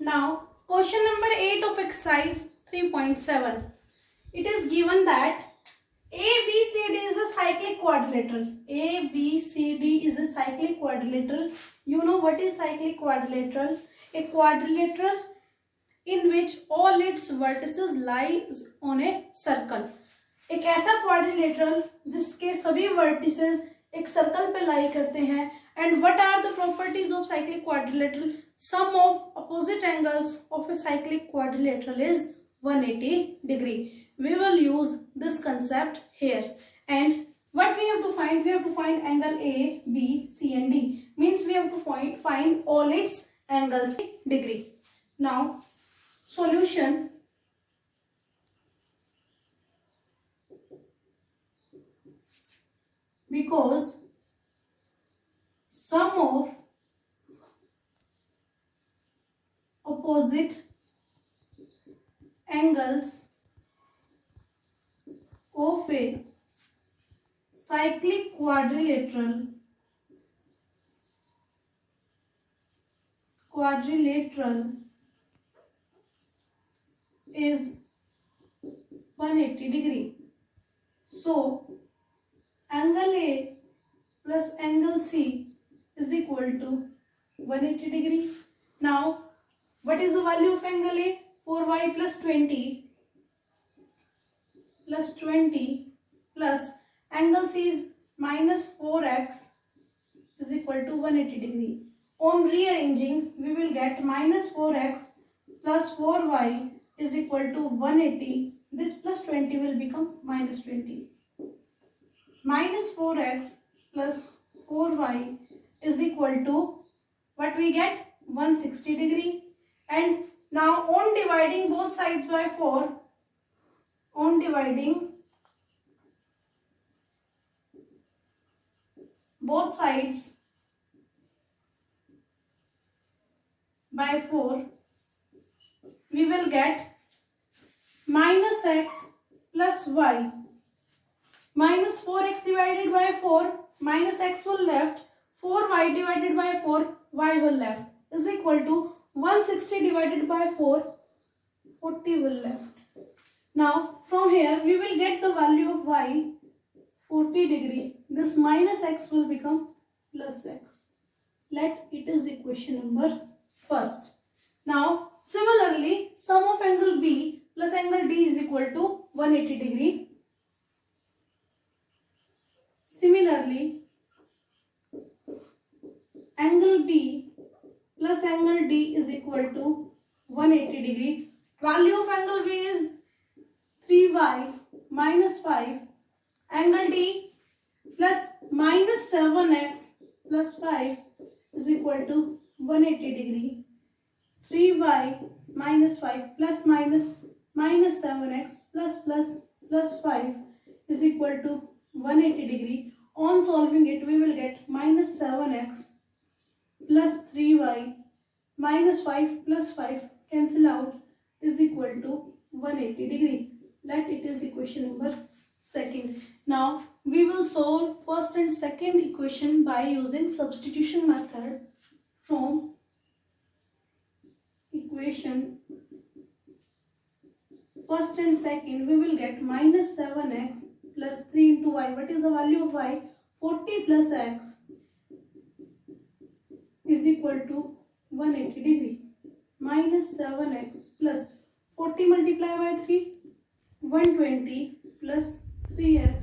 Now, question number 8 of exercise 3.7. It is given that ABCD is a cyclic quadrilateral. ABCD is a cyclic quadrilateral. You know what is cyclic quadrilateral? A quadrilateral in which all its vertices lies on a circle. एक ऐसा quadrilateral जिसके सभी vertices एक circle पे लाई करते हैं. And what are the properties of cyclic quadrilateral? Sum of opposite angles of a cyclic quadrilateral is 180 degree. We will use this concept here. And what we have to find? We have to find angle A, B, C and D. Means we have to find all its angles degree. Now solution. Because sum of opposite angles of a cyclic quadrilateral is 180 degree. So angle A plus angle C is equal to 180 degree. Now what is the value of angle A? 4y plus 20 plus angle C is minus 4x is equal to 180 degree. On rearranging, we will get minus 4x plus 4y is equal to 180. This plus 20 will become minus 20. Minus 4x plus 4y is equal to what we get? 160 degree. And now on dividing both sides by 4, on dividing both sides by 4, we will get minus x plus y. Minus 4x divided by 4, minus x will left, 4y divided by 4, y will left, is equal to 160 divided by 4, 40 will left. Now from here we will get the value of y 40 degree. This minus x will become plus x. Let it is equation number first. Now similarly, sum of angle B plus angle D is equal to 180 degree. Similarly, angle B plus angle D is equal to 180 degree. Value of angle B is 3y minus 5. Angle D plus minus 7x plus 5 is equal to 180 degree. 3y minus 5 plus minus 7x plus 5 is equal to 180 degree. On solving it, we will get minus 7x plus 3y minus 5 plus 5 cancel out is equal to 180 degree. That it is equation number second. Now we will solve first and second equation by using substitution method. From equation first and second, we will get minus 7x plus 3 into y. What is the value of y? 40 plus x is equal to 180 degree. Minus 7x plus 40 multiplied by 3, 120 plus 3x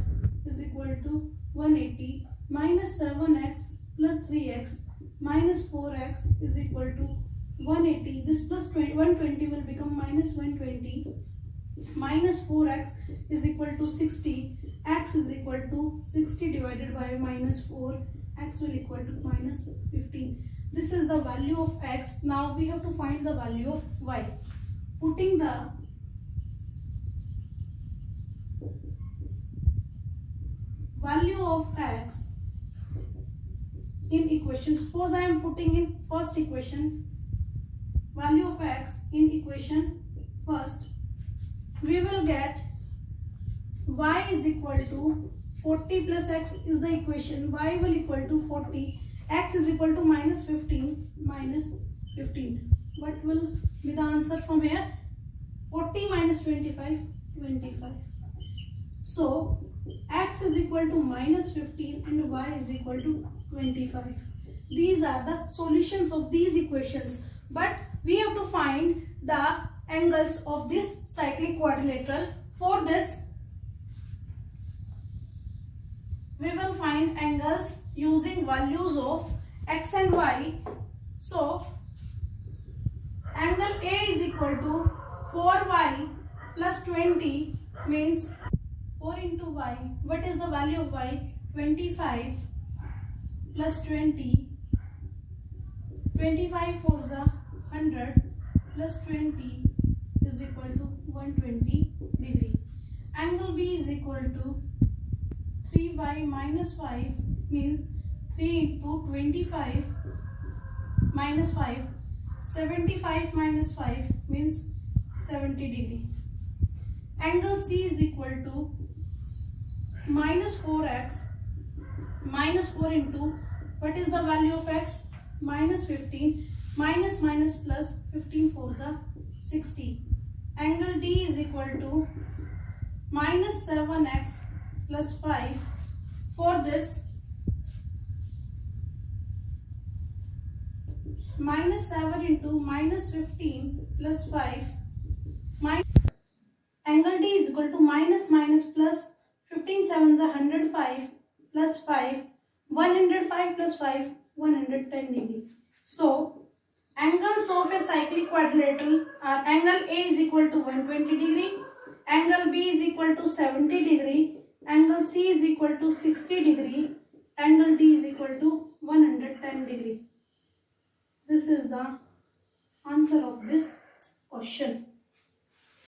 is equal to 180. Minus 7x plus 3x minus 4x is equal to 180. This plus 120 will become minus 120. Minus 4x is equal to 60. X is equal to 60 divided by minus 4. X will equal to minus 15. This is the value of x. Now we have to find the value of y. Putting the value of x in equation. Suppose I am putting in first equation. Value of x in equation first. We will get y is equal to 40 plus x is the equation. Y will equal to 40. X is equal to minus 15. what will be the answer from here? 40 minus 25, 25. So x is equal to minus 15 and y is equal to 25. These are the solutions of these equations. But we have to find the angles of this cyclic quadrilateral. For this, we will find angles using values of x and y. So angle A is equal to 4y plus 20 means 4 into y. What is the value of y? 25 plus 20. 25 for the 100 plus 20 is equal to 120 degree. Angle B is equal to 3y minus 5 means 3 into 25 minus 5. 75 minus 5 means 70 degree. Angle C is equal to minus 4x minus 4 into what is the value of x? Minus 15 minus minus plus 15 for the 60. Angle D is equal to minus 7x plus 5. For this, minus 7 into minus 15 plus 5. Angle D is equal to minus minus plus 15 sevens are 105 plus 5. 105 plus 5, 110 degree. So, angles of a cyclic quadrilateral are angle A is equal to 120 degree, angle B is equal to 70 degree, angle C is equal to 60 degree, angle D is equal to 110 degree. This is the answer of this question.